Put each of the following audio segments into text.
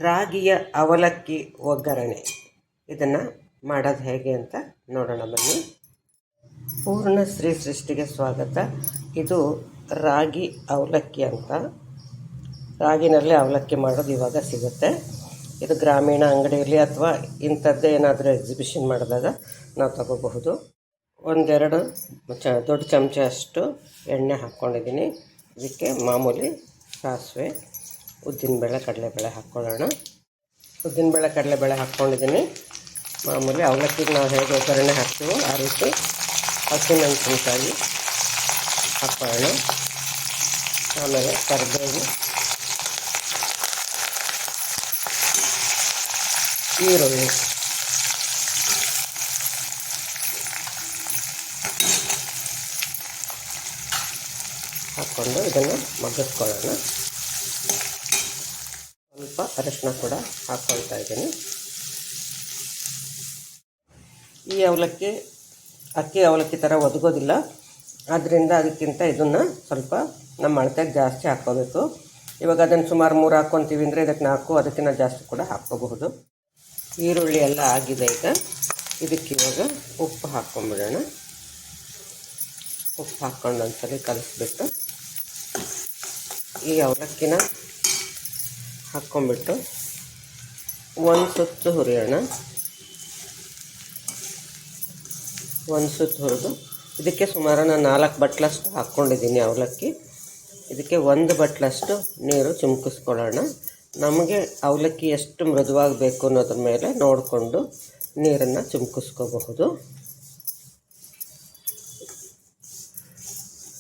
ರಾಗಿಯ ಅವಲಕ್ಕಿ ಒಗ್ಗರಣೆ ಇದನ್ನು ಮಾಡೋದು ಹೇಗೆ ಅಂತ ನೋಡೋಣ ಬನ್ನಿ. ಪೂರ್ಣ ಶ್ರೀ ಸೃಷ್ಟಿಗೆ ಸ್ವಾಗತ. ಇದು ರಾಗಿ ಅವಲಕ್ಕಿ ಅಂತ. ರಾಗಿನಲ್ಲಿ ಅವಲಕ್ಕಿ ಮಾಡೋದು ಇವಾಗ ಸಿಗುತ್ತೆ. ಇದು ಗ್ರಾಮೀಣ ಅಂಗಡಿಯಲ್ಲಿ ಅಥವಾ ಇಂಥದ್ದೇ ಏನಾದರೂ ಎಕ್ಸಿಬಿಷನ್ ಮಾಡಿದಾಗ ನಾವು ತಗೋಬಹುದು. ಒಂದೆರಡು ದೊಡ್ಡ ಚಮಚ ಅಷ್ಟು ಎಣ್ಣೆ ಹಾಕ್ಕೊಂಡಿದ್ದೀನಿ. ಇದಕ್ಕೆ ಮಾಮೂಲಿ ಸಾಸಿವೆ, ಉದ್ದಿನಬೇಳೆ, ಕಡಲೆಬೇಳೆ ಹಾಕ್ಕೊಳ್ಳೋಣ. ಉದ್ದಿನಬೇಳೆ, ಕಡಲೆಬೇಳೆ ಹಾಕ್ಕೊಂಡಿದ್ದೀನಿ. ಮಾಮೂಲಿ ಅವಲಕ್ಕಿಗೆ ನಾವು ಹೇಗೆ ಒಗ್ಗರಣೆ ಹಾಕ್ತೀವೋ ಆ ರೀತಿ ಹಸಿಮೆಣಸಿನಕಾಯಿ ಹಾಕ್ಕೊಳ್ಳೋಣ. ಆಮೇಲೆ ಕರಿಬೇವು, ಈರುಳ್ಳಿ, ಹಾಕ್ಕೊಂಡು ಇದನ್ನು ಮಗ್ಗಿಸ್ಕೊಳ್ಳೋಣ. ಸ್ವಲ್ಪ ಅರಿಶಿನ ಕೂಡ ಹಾಕ್ಕೊಳ್ತಾ ಇದ್ದೀನಿ. ಈ ಅವಲಕ್ಕಿ ಅಕ್ಕಿ ಅವಲಕ್ಕಿ ಥರ ಒದಗೋದಿಲ್ಲ, ಆದ್ದರಿಂದ ಅದಕ್ಕಿಂತ ಇದನ್ನು ಸ್ವಲ್ಪ ನಮ್ಮ ಅಳತೆಗೆ ಜಾಸ್ತಿ ಹಾಕ್ಕೋಬೇಕು. ಇವಾಗ ಅದನ್ನು ಸುಮಾರು 3 ಹಾಕ್ಕೊತೀವಿ ಅಂದರೆ ಇದಕ್ಕೆ 4, ಅದಕ್ಕಿಂತ ಜಾಸ್ತಿ ಕೂಡ ಹಾಕ್ಕೋಬಹುದು. ಈರುಳ್ಳಿ ಎಲ್ಲ ಆಗಿದೆ. ಈಗ ಇದಕ್ಕೆ ಇವಾಗ ಉಪ್ಪು ಹಾಕ್ಕೊಂಬಿಡೋಣ. ಉಪ್ಪು ಹಾಕ್ಕೊಂಡು ಒಂದ್ಸಲ ಕಲಿಸ್ಬಿಟ್ಟು ಈ ಅವಲಕ್ಕಿನ ಹಾಕ್ಕೊಂಬಿಟ್ಟು ಒಂದು ಸುತ್ತು ಹುರಿಯೋಣ. ಒಂದು ಸುತ್ತು ಹುರಿದು ಇದಕ್ಕೆ ಸುಮಾರು ನಾನು 4 ಬಟ್ಲಷ್ಟು ಹಾಕ್ಕೊಂಡಿದ್ದೀನಿ ಅವಲಕ್ಕಿ. ಇದಕ್ಕೆ 1 ಬಟ್ಲಷ್ಟು ನೀರು ಚಿಮ್ಕಿಸ್ಕೊಳ್ಳೋಣ. ನಮಗೆ ಅವಲಕ್ಕಿ ಎಷ್ಟು ಮೃದುವಾಗಿ ಬೇಕು ಅನ್ನೋದ್ರ ಮೇಲೆ ನೋಡಿಕೊಂಡು ನೀರನ್ನು ಚಿಮ್ಕಿಸ್ಕೋಬಹುದು.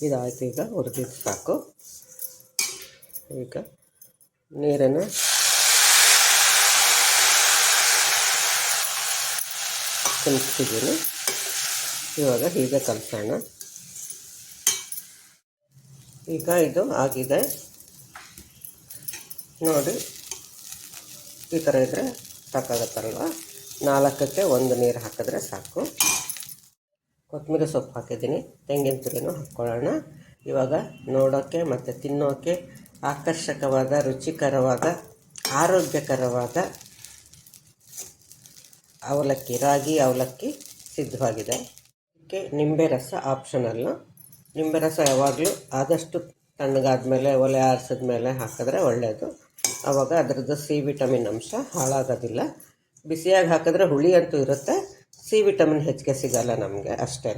ಇದಾಯಿತು. ಈಗ ಹುರಿದಿದ್ದು ಸಾಕು. ಈಗ ನೀರನ್ನು ಚಿಮ್ಕಿಸಿದ್ದೀನಿ. ಇವಾಗ ಹೀಗೆ ಕಲಸೋಣ. ಈಗ ಇದು ಆಗಿದೆ ನೋಡಿ. ಈ ಥರ ಇದ್ದರೆ ಸಾಕಾಗತ್ತಲ್ವ. 4ಕ್ಕೆ 1 ನೀರು ಹಾಕಿದ್ರೆ ಸಾಕು. ಕೊತ್ತಂಬರಿ ಸೊಪ್ಪು ಹಾಕಿದ್ದೀನಿ. ತೆಂಗಿನ ತುರಿನೂ ಹಾಕ್ಕೊಳ್ಳೋಣ. ಇವಾಗ ನೋಡೋಕ್ಕೆ ಮತ್ತು ತಿನ್ನೋಕ್ಕೆ ಆಕರ್ಷಕವಾದ, ರುಚಿಕರವಾದ, ಆರೋಗ್ಯಕರವಾದ ಅವಲಕ್ಕಿ, ರಾಗಿ ಅವಲಕ್ಕಿ ಸಿದ್ಧವಾಗಿದೆ. ಇದಕ್ಕೆ ನಿಂಬೆ ರಸ ಆಪ್ಷನಲ್ಲು. ನಿಂಬೆ ರಸ ಯಾವಾಗಲೂ ಆದಷ್ಟು ತಣ್ಣಗಾದ್ಮೇಲೆ, ಒಲೆ ಆರಿಸಿದ ಮೇಲೆ ಹಾಕಿದ್ರೆ ಒಳ್ಳೆಯದು. ಆವಾಗ ಅದರದ್ದು ಸಿ ವಿಟಮಿನ್ ಅಂಶ ಹಾಳಾಗೋದಿಲ್ಲ. ಬಿಸಿಯಾಗಿ ಹಾಕಿದ್ರೆ ಹುಳಿ ಅಂತೂ ಇರುತ್ತೆ, ಸಿ ವಿಟಮಿನ್ ಹೆಚ್ಚಿಗೆ ಸಿಗೋಲ್ಲ ನಮಗೆ ಅಷ್ಟೇ.